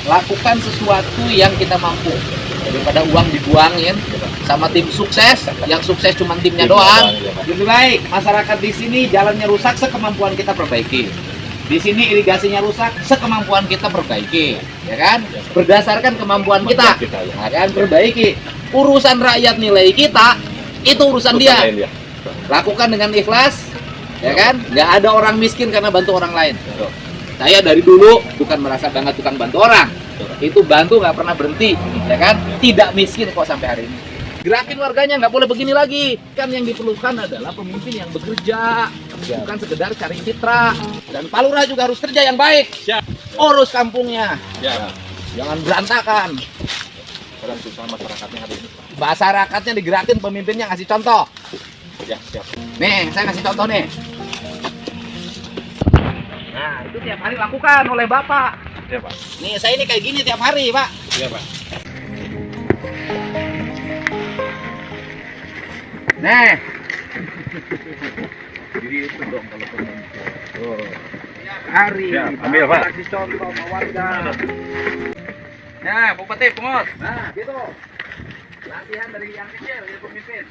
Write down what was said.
lakukan sesuatu yang kita mampu. Daripada uang dibuangin sama tim sukses, yang sukses cuma timnya doang. Lebih baik masyarakat di sini jalannya rusak, sekemampuan kita perbaiki. Di sini irigasinya rusak, sekemampuan kita perbaiki, ya kan? Berdasarkan kemampuan kita, ya kan? Perbaiki. Urusan rakyat nilai kita, itu urusan dia. Lakukan dengan ikhlas, ya kan? Nggak ada orang miskin karena bantu orang lain. Saya dari dulu bukan merasa bangga tukang bantu orang. Itu bantu nggak pernah berhenti, ya kan? Tidak miskin kok sampai hari ini. Gerakin warganya, nggak boleh begini lagi. Kan yang diperlukan adalah pemimpin yang bekerja, bukan sekedar cari citra. Dan Pak Lurah juga harus kerja yang baik. Urus kampungnya, jangan berantakan. Kadang susah masyarakatnya hari ini. Masyarakatnya digerakin, pemimpinnya ngasih contoh. Ya, siap. Nih, saya ngasih contoh nih. Nah, itu tiap hari lakukan oleh Bapak. Ya, Pak. Nih, saya ini kayak gini tiap hari, Pak. Iya, Pak. Nih. Jadi itu dong kalau pemimpin. Oh. Tiap hari. Ya, ambil, Pak. Kasih contoh sama warga. Nah, Bupati, Pengurus. Nah, gitu. Latihan dari yang kecil, ya pemimpin.